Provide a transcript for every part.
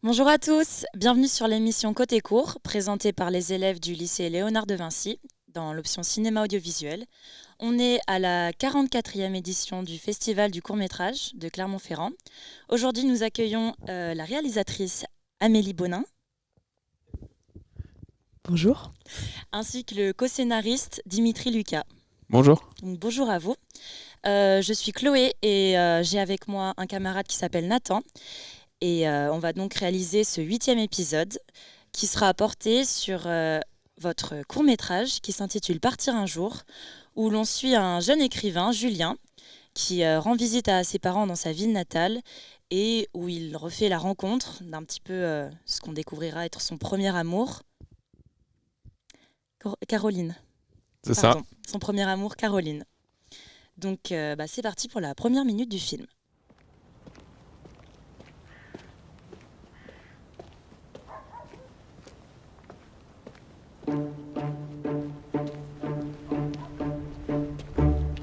Bonjour à tous, bienvenue sur l'émission Côté Court, présentée par les élèves du lycée Léonard de Vinci, dans l'option cinéma audiovisuel. On est à la 44e édition du Festival du court-métrage de Clermont-Ferrand. Aujourd'hui, nous accueillons la réalisatrice Amélie Bonin. Bonjour. Ainsi que le co-scénariste Dimitri Lucas. Bonjour. Donc, bonjour à vous. Je suis Chloé et j'ai avec moi un camarade qui s'appelle Nathan. Et on va donc réaliser ce 8e épisode qui sera porté sur votre court-métrage qui s'intitule Partir un jour, où l'on suit un jeune écrivain, Julien, qui rend visite à ses parents dans sa ville natale et où il refait la rencontre d'un petit peu ce qu'on découvrira être son premier amour. Caroline. C'est Pardon, ça. son premier amour, Caroline. Donc c'est parti pour la première minute du film.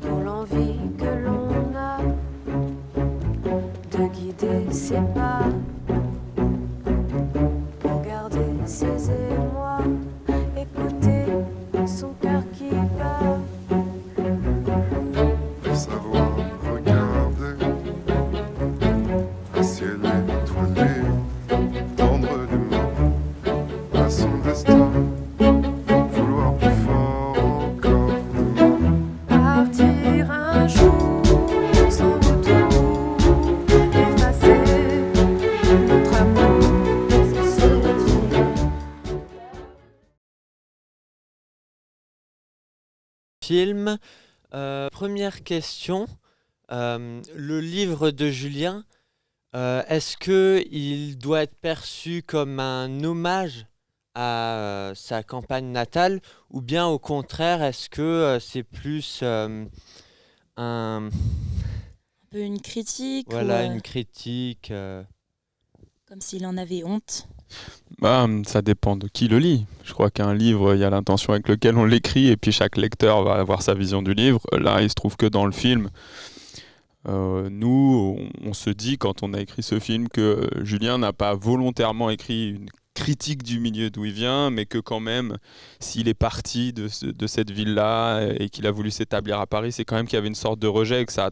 Pour l'envie que l'on a de guider ses pas, pour garder ses émois, écouter son cœur qui bat. Pour savoir regarder un ciel étoilé, tendre des mains à son destin. Vouloir plus fort encore demain. Partir un jour sans retour, effacer notre amour, c'est se retrouver. Film. Première question. Le livre de Julien, est-ce qu'il doit être perçu comme un hommage à sa campagne natale ou bien au contraire, est-ce que c'est plus un peu une critique voilà, ou une critique comme s'il en avait honte. Ça dépend de qui le lit. Je crois qu'un livre, il y a l'intention avec laquelle on l'écrit et puis chaque lecteur va avoir sa vision du livre. Là, il se trouve que dans le film, nous, on se dit quand on a écrit ce film que Julien n'a pas volontairement écrit une critique du milieu d'où il vient, mais que quand même, s'il est parti de cette ville-là et qu'il a voulu s'établir à Paris, c'est quand même qu'il y avait une sorte de rejet et que ça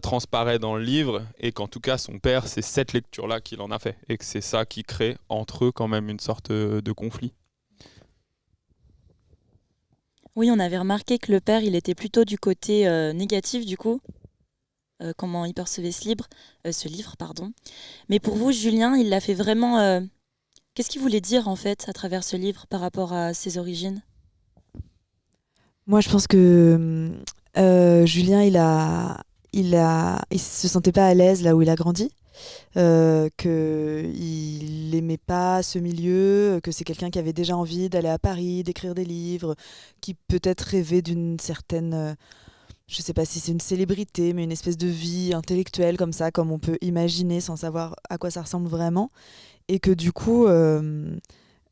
transparaît dans le livre et qu'en tout cas son père, c'est cette lecture-là qu'il en a fait et que c'est ça qui crée entre eux quand même une sorte de conflit. Oui, on avait remarqué que le père, il était plutôt du côté négatif du coup, comment il percevait ce livre. Mais pour vous, Julien, il l'a fait vraiment... Qu'est-ce qu'il voulait dire en fait à travers ce livre par rapport à ses origines ? Moi, je pense que Julien, il se sentait pas à l'aise là où il a grandi, qu'il aimait pas ce milieu, que c'est quelqu'un qui avait déjà envie d'aller à Paris, d'écrire des livres, qui peut-être rêvait d'une certaine, je sais pas si c'est une célébrité, mais une espèce de vie intellectuelle comme ça, comme on peut imaginer sans savoir à quoi ça ressemble vraiment, et que du coup,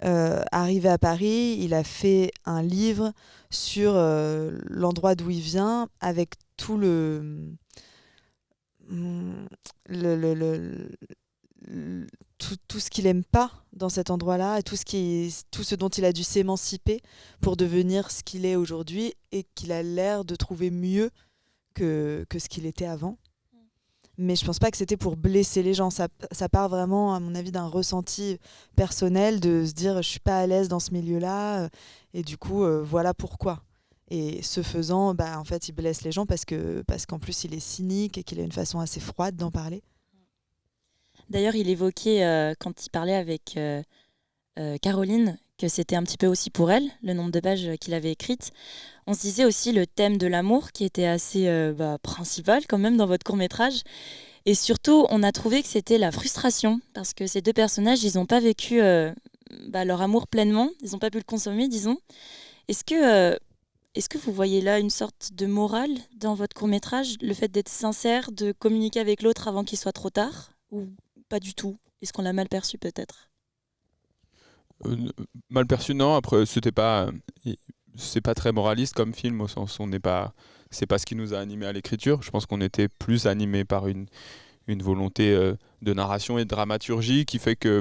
arrivé à Paris, il a fait un livre sur l'endroit d'où il vient, avec tout tout ce qu'il aime pas dans cet endroit-là et tout ce dont il a dû s'émanciper pour devenir ce qu'il est aujourd'hui et qu'il a l'air de trouver mieux que ce qu'il était avant. Mais je pense pas que c'était pour blesser les gens. Ça part vraiment, à mon avis, d'un ressenti personnel de se dire je suis pas à l'aise dans ce milieu-là et du coup voilà pourquoi. Et ce faisant, en fait, il blesse les gens parce qu'en plus il est cynique et qu'il a une façon assez froide d'en parler. D'ailleurs, il évoquait, quand il parlait avec Caroline, que c'était un petit peu aussi pour elle, le nombre de pages qu'il avait écrites. On se disait aussi le thème de l'amour, qui était assez principal quand même dans votre court-métrage. Et surtout, on a trouvé que c'était la frustration, parce que ces deux personnages, ils n'ont pas vécu leur amour pleinement, ils n'ont pas pu le consommer, disons. Est-ce que vous voyez là une sorte de morale dans votre court-métrage, le fait d'être sincère, de communiquer avec l'autre avant qu'il soit trop tard, ou pas du tout? Est-ce qu'on l'a mal perçu peut-être? Mal perçu, non. Après, c'est pas très moraliste comme film, au sens où c'est pas ce qui nous a animés à l'écriture. Je pense qu'on était plus animés par une volonté de narration et de dramaturgie qui fait que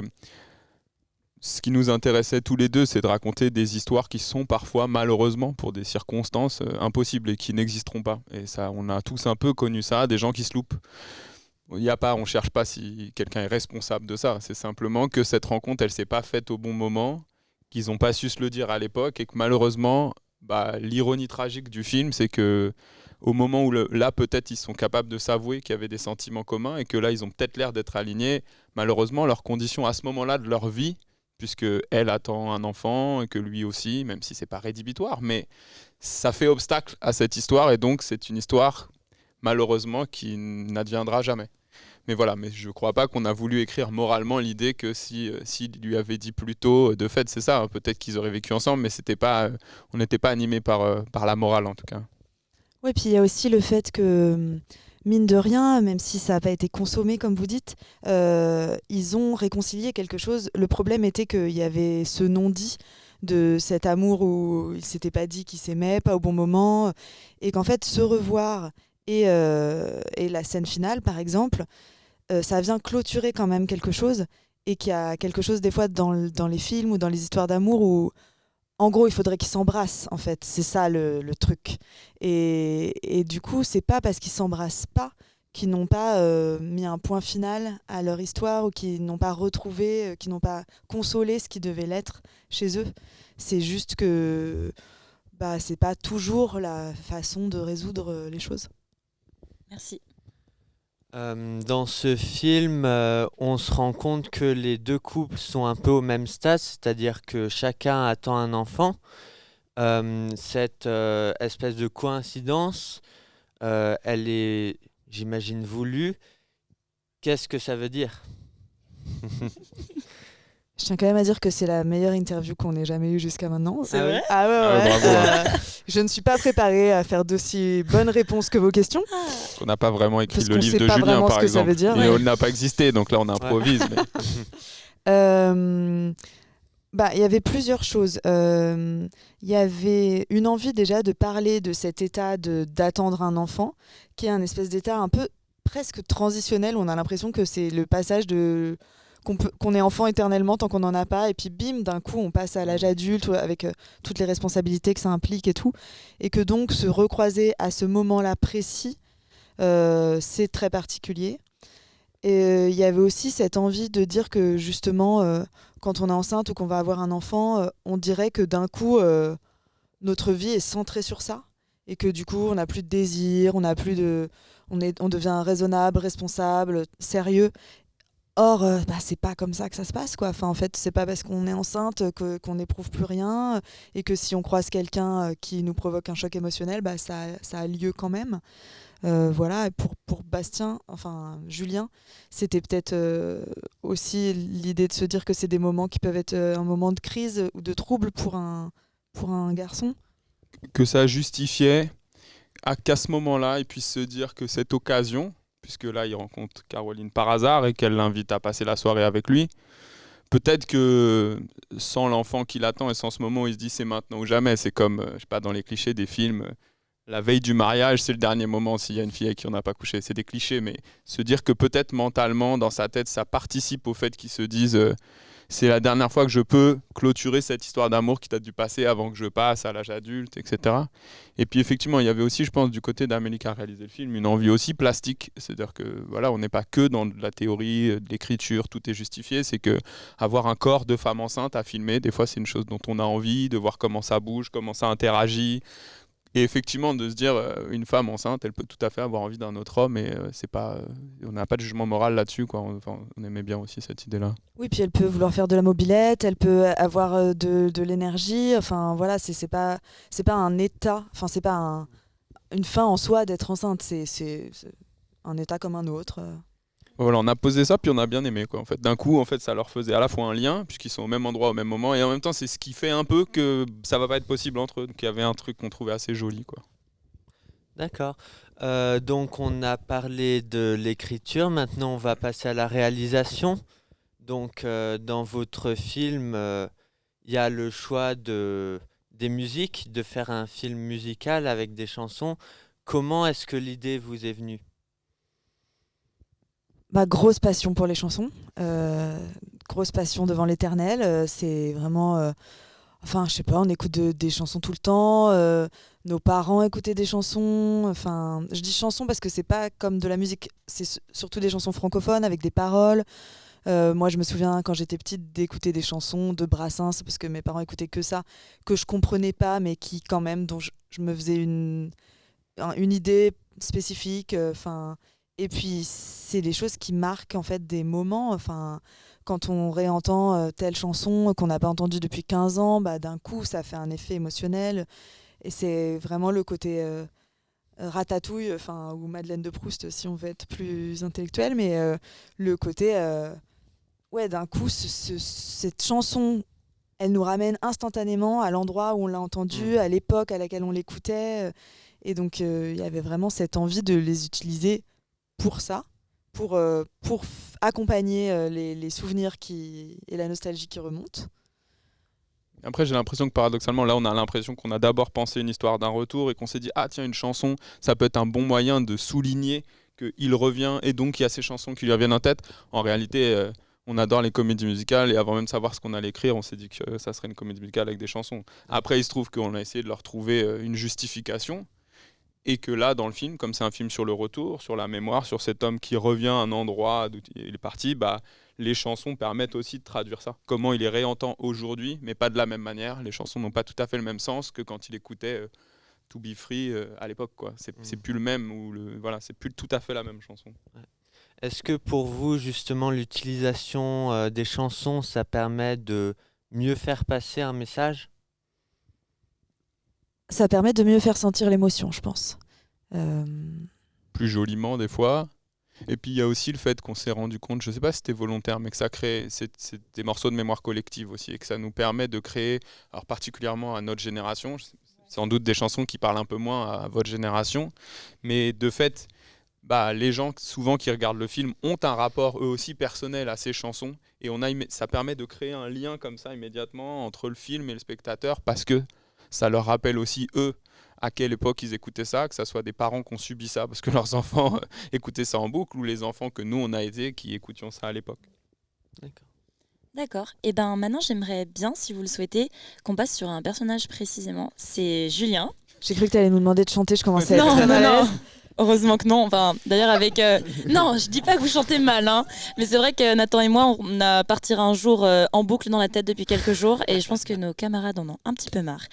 ce qui nous intéressait tous les deux, c'est de raconter des histoires qui sont parfois, malheureusement, pour des circonstances impossibles et qui n'existeront pas. Et ça, on a tous un peu connu ça, des gens qui se loupent. On cherche pas si quelqu'un est responsable de ça. C'est simplement que cette rencontre, elle s'est pas faite au bon moment, qu'ils n'ont pas su se le dire à l'époque et que malheureusement, l'ironie tragique du film, c'est que au moment où là, peut-être, ils sont capables de s'avouer qu'il y avait des sentiments communs et que là, ils ont peut-être l'air d'être alignés. Malheureusement, leurs conditions à ce moment-là de leur vie, puisque elle attend un enfant et que lui aussi, même si c'est pas rédhibitoire, mais ça fait obstacle à cette histoire et donc c'est une histoire malheureusement qui n'adviendra jamais. Mais voilà, mais je crois pas qu'on a voulu écrire moralement l'idée que s'il lui avait dit plus tôt, de fait c'est ça, hein, peut-être qu'ils auraient vécu ensemble, mais on n'était pas animés par la morale en tout cas. Oui, puis il y a aussi le fait que, mine de rien, même si ça n'a pas été consommé comme vous dites, ils ont réconcilié quelque chose. Le problème était qu'il y avait ce non-dit de cet amour où ils ne s'étaient pas dit qu'ils s'aimaient, pas au bon moment, et qu'en fait se revoir et la scène finale, par exemple, ça vient clôturer quand même quelque chose, et qu'il y a quelque chose des fois dans les films ou dans les histoires d'amour où, en gros, il faudrait qu'ils s'embrassent, en fait. C'est ça le truc. Et du coup, c'est pas parce qu'ils s'embrassent pas qu'ils n'ont pas mis un point final à leur histoire ou qu'ils n'ont pas retrouvé, qu'ils n'ont pas consolé ce qui devait l'être chez eux. C'est juste que c'est pas toujours la façon de résoudre les choses. Merci. Dans ce film, on se rend compte que les deux couples sont un peu au même stade, c'est-à-dire que chacun attend un enfant. Cette espèce de coïncidence, elle est, j'imagine, voulue. Qu'est-ce que ça veut dire? Je tiens quand même à dire que c'est la meilleure interview qu'on ait jamais eue jusqu'à maintenant. C'est vrai? Ah ouais, Ah, ouais. bravo. Je ne suis pas préparée à faire d'aussi bonnes réponses que vos questions. On n'a pas vraiment écrit Parce le qu'on livre sait de pas Julien vraiment par ce que ça exemple. veut dire, Et ouais. il n'a pas existé, donc là on improvise. Mais... Il y avait plusieurs choses. Il y avait une envie déjà de parler de cet état d'attendre un enfant, qui est un espèce d'état un peu presque transitionnel. On a l'impression que c'est le passage qu'on est enfant éternellement tant qu'on n'en a pas, et puis bim, d'un coup on passe à l'âge adulte avec toutes les responsabilités que ça implique et tout, et que donc se recroiser à ce moment-là précis, c'est très particulier. Et il y avait aussi cette envie de dire que justement, quand on est enceinte ou qu'on va avoir un enfant, on dirait que d'un coup, notre vie est centrée sur ça. Et que du coup, on n'a plus de désir, on devient raisonnable, responsable, sérieux. Or, c'est pas comme ça que ça se passe, quoi. Enfin, en fait, c'est pas parce qu'on est enceinte qu'on n'éprouve plus rien, et que si on croise quelqu'un qui nous provoque un choc émotionnel, ça a lieu quand même. Voilà, et pour Bastien, enfin Julien, c'était peut-être aussi l'idée de se dire que c'est des moments qui peuvent être un moment de crise ou de trouble pour un garçon. Que ça justifiait qu'à ce moment-là, il puisse se dire que cette occasion, puisque là il rencontre Caroline par hasard et qu'elle l'invite à passer la soirée avec lui, peut-être que sans l'enfant qui l'attend et sans ce moment où il se dit c'est maintenant ou jamais, c'est comme, je sais pas, dans les clichés des films, la veille du mariage, c'est le dernier moment s'il y a une fille avec qui on n'a pas couché. C'est des clichés, mais se dire que peut-être mentalement, dans sa tête, ça participe au fait qu'ils se disent c'est la dernière fois que je peux clôturer cette histoire d'amour qui date du passé avant que je passe à l'âge adulte, etc. Et puis effectivement, il y avait aussi, je pense, du côté d'Amélie qui a réalisé le film, une envie aussi plastique. C'est-à-dire que voilà, on n'est pas que dans de la théorie, de l'écriture, tout est justifié. C'est que avoir un corps de femme enceinte à filmer, des fois, c'est une chose dont on a envie, de voir comment ça bouge, comment ça interagit. Et effectivement, de se dire, une femme enceinte, elle peut tout à fait avoir envie d'un autre homme, et c'est pas, on n'a pas de jugement moral là-dessus, quoi. On aimait bien aussi cette idée-là. Oui, puis elle peut vouloir faire de la mobilette, elle peut avoir de l'énergie. Enfin, voilà, c'est pas un état. Enfin, c'est pas une fin en soi d'être enceinte. C'est un état comme un autre. Voilà, on a posé ça, puis on a bien aimé, quoi. En fait, d'un coup, en fait, ça leur faisait à la fois un lien, puisqu'ils sont au même endroit au même moment, et en même temps, c'est ce qui fait un peu que ça va pas être possible entre eux. Donc, il y avait un truc qu'on trouvait assez joli, quoi. D'accord. Donc on a parlé de l'écriture, maintenant on va passer à la réalisation. Donc dans votre film, il y a le choix des musiques, de faire un film musical avec des chansons. Comment est-ce que l'idée vous est venue? Ma grosse passion pour les chansons, grosse passion devant l'éternel. C'est vraiment, enfin, je sais pas, on écoute des chansons tout le temps. Nos parents écoutaient des chansons. Enfin, je dis chansons parce que c'est pas comme de la musique. C'est surtout des chansons francophones avec des paroles. Moi, je me souviens quand j'étais petite d'écouter des chansons de Brassens parce que mes parents écoutaient que ça, que je comprenais pas, mais qui quand même, dont je me faisais une idée spécifique. Enfin, et puis c'est des choses qui marquent en fait des moments. Enfin, quand on réentend telle chanson qu'on n'a pas entendue depuis 15 ans, bah, d'un coup, ça fait un effet émotionnel. Et c'est vraiment le côté Ratatouille, enfin, ou Madeleine de Proust, si on veut être plus intellectuel, mais le côté, ouais, d'un coup, cette chanson, elle nous ramène instantanément à l'endroit où on l'a entendue, à l'époque à laquelle on l'écoutait. Et donc, il y avait vraiment cette envie de les utiliser pour ça, pour accompagner les souvenirs et la nostalgie qui remontent. Après, j'ai l'impression que paradoxalement, là, on a l'impression qu'on a d'abord pensé une histoire d'un retour et qu'on s'est dit, ah tiens, une chanson, ça peut être un bon moyen de souligner qu'il revient et donc il y a ces chansons qui lui reviennent en tête. En réalité, on adore les comédies musicales et avant même de savoir ce qu'on allait écrire, on s'est dit que ça serait une comédie musicale avec des chansons. Après, il se trouve qu'on a essayé de leur trouver une justification. Et que là, dans le film, comme c'est un film sur le retour, sur la mémoire, sur cet homme qui revient à un endroit d'où il est parti, bah, les chansons permettent aussi de traduire ça. Comment il les réentend aujourd'hui, mais pas de la même manière. Les chansons n'ont pas tout à fait le même sens que quand il écoutait To Be Free à l'époque, quoi. C'est plus le même, voilà, c'est plus tout à fait la même chanson. Est-ce que pour vous, justement, l'utilisation des chansons, ça permet de mieux faire passer un message? Ça permet de mieux faire sentir l'émotion, je pense. Plus joliment, des fois. Et puis il y a aussi le fait qu'on s'est rendu compte, je ne sais pas si c'était volontaire, mais que ça crée c'est des morceaux de mémoire collective aussi, et que ça nous permet de créer, alors particulièrement à notre génération, sans doute des chansons qui parlent un peu moins à votre génération, mais de fait, bah, les gens souvent qui regardent le film ont un rapport eux aussi personnel à ces chansons, et ça permet de créer un lien comme ça immédiatement entre le film et le spectateur, parce que ça leur rappelle aussi eux à quelle époque ils écoutaient ça, que ce soit des parents qui ont subi ça parce que leurs enfants écoutaient ça en boucle, ou les enfants que nous on a été qui écoutions ça à l'époque. D'accord. Et ben maintenant, j'aimerais bien, si vous le souhaitez, qu'on passe sur un personnage précisément. C'est Julien. J'ai cru que tu allais nous demander de chanter, je commençais à être Non, très non, mal à non. l'aise. Heureusement que non. Enfin, d'ailleurs, avec. Non, je dis pas que vous chantez mal, hein. Mais c'est vrai que Nathan et moi, on a parti un jour en boucle dans la tête depuis quelques jours. Et je pense que nos camarades en ont un petit peu marre.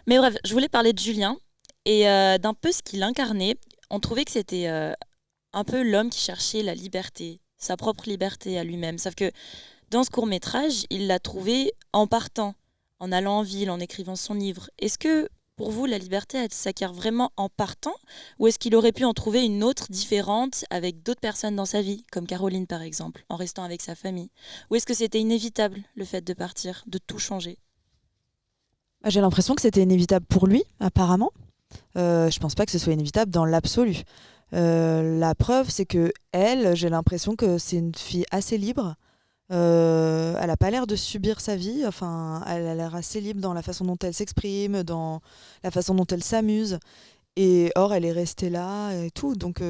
Mais bref, je voulais parler de Julien et d'un peu ce qu'il incarnait. On trouvait que c'était un peu l'homme qui cherchait la liberté, sa propre liberté à lui-même. Sauf que dans ce court-métrage, il l'a trouvé en partant, en allant en ville, en écrivant son livre. Est-ce que pour vous, la liberté, elle s'acquiert vraiment en partant, ou est-ce qu'il aurait pu en trouver une autre différente avec d'autres personnes dans sa vie, comme Caroline par exemple, en restant avec sa famille? Ou est-ce que c'était inévitable, le fait de partir, de tout changer? J'ai l'impression que c'était inévitable pour lui, apparemment. Je pense pas que ce soit inévitable dans l'absolu. La preuve, c'est que elle, j'ai l'impression que c'est une fille assez libre. Elle n'a pas l'air de subir sa vie. Enfin, elle a l'air assez libre dans la façon dont elle s'exprime, dans la façon dont elle s'amuse. Et or, elle est restée là et tout. Donc,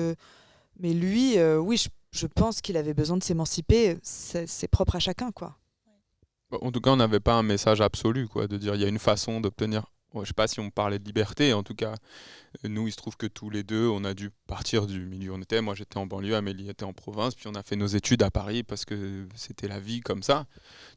mais lui, oui, je pense qu'il avait besoin de s'émanciper. C'est propre à chacun, quoi. En tout cas, on n'avait pas un message absolu, quoi, de dire il y a une façon d'obtenir. Ouais, je sais pas si on parlait de liberté, en tout cas, nous, il se trouve que tous les deux, on a dû partir du milieu où on était. Moi, j'étais en banlieue, Amélie était en province, puis on a fait nos études à Paris parce que c'était la vie comme ça.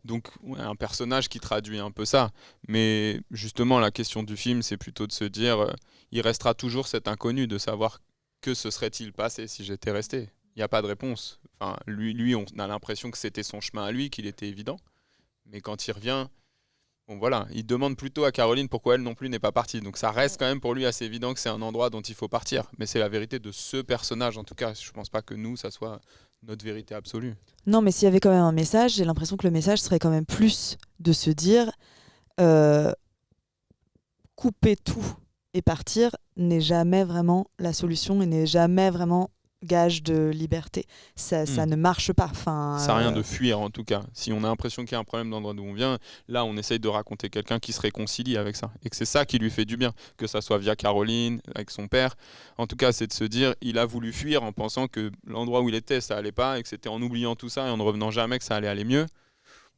Donc, ouais, un personnage qui traduit un peu ça. Mais justement, la question du film, c'est plutôt de se dire, il restera toujours cet inconnu de savoir que se serait-il passé si j'étais resté. Il n'y a pas de réponse. Enfin, lui, on a l'impression que c'était son chemin à lui, qu'il était évident. Mais quand il revient, bon voilà, il demande plutôt à Caroline pourquoi elle non plus n'est pas partie. Donc ça reste quand même pour lui assez évident que c'est un endroit dont il faut partir. Mais c'est la vérité de ce personnage en tout cas. Je pense pas que nous, ça soit notre vérité absolue. Non, mais s'il y avait quand même un message, j'ai l'impression que le message serait quand même plus de se dire euh, couper tout et partir n'est jamais vraiment la solution et n'est jamais vraiment gage de liberté. Ça ne marche pas. Enfin, Ça sert à rien de fuir en tout cas. Si on a l'impression qu'il y a un problème dans l'endroit d'où on vient, là on essaye de raconter quelqu'un qui se réconcilie avec ça. Et que c'est ça qui lui fait du bien. Que ça soit via Caroline, avec son père. En tout cas, c'est de se dire, il a voulu fuir en pensant que l'endroit où il était, ça allait pas. Et que c'était en oubliant tout ça et en ne revenant jamais que ça allait aller mieux.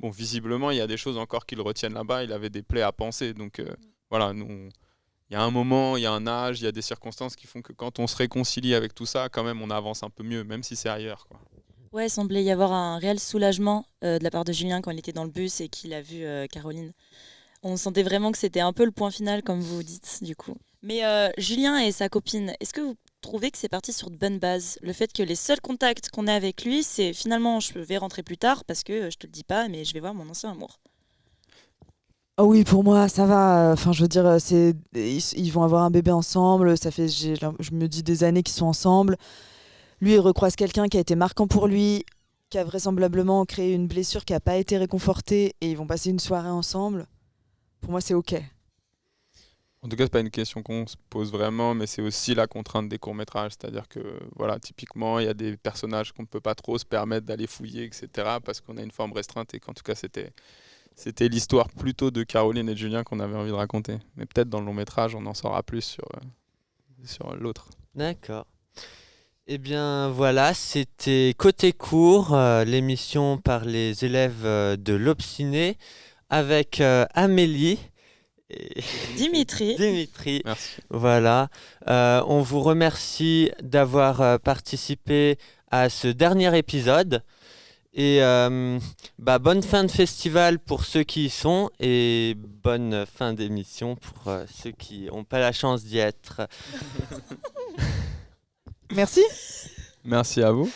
Bon, visiblement, il y a des choses encore qui le retiennent là-bas. Il avait des plaies à penser. Donc voilà, il y a un moment, il y a un âge, il y a des circonstances qui font que quand on se réconcilie avec tout ça, quand même, on avance un peu mieux, même si c'est ailleurs, quoi. Ouais, il semblait y avoir un réel soulagement de la part de Julien quand il était dans le bus et qu'il a vu Caroline. On sentait vraiment que c'était un peu le point final, comme vous dites, du coup. Mais Julien et sa copine, est-ce que vous trouvez que c'est parti sur de bonnes bases? Le fait que les seuls contacts qu'on ait avec lui, c'est finalement je vais rentrer plus tard parce que je te le dis pas, mais je vais voir mon ancien amour. oh oui, pour moi, ça va. Enfin, je veux dire, ils vont avoir un bébé ensemble. Ça fait, je me dis des années qu'ils sont ensemble. Lui, il recroise quelqu'un qui a été marquant pour lui, qui a vraisemblablement créé une blessure qui n'a pas été réconfortée, et ils vont passer une soirée ensemble. Pour moi, c'est OK. En tout cas, c'est pas une question qu'on se pose vraiment, mais c'est aussi la contrainte des courts-métrages. C'est-à-dire que, voilà, typiquement, il y a des personnages qu'on ne peut pas trop se permettre d'aller fouiller, etc., parce qu'on a une forme restreinte et qu'en tout cas, c'était l'histoire plutôt de Caroline et de Julien qu'on avait envie de raconter. Mais peut-être dans le long-métrage, on en saura plus sur l'autre. D'accord. Eh bien voilà, c'était Côté Court, l'émission par les élèves de l'Obstiné avec Amélie et Dimitri. Dimitri. Merci. Voilà. On vous remercie d'avoir participé à ce dernier épisode. Et bonne fin de festival pour ceux qui y sont et bonne fin d'émission pour ceux qui n'ont pas la chance d'y être. Merci. Merci à vous.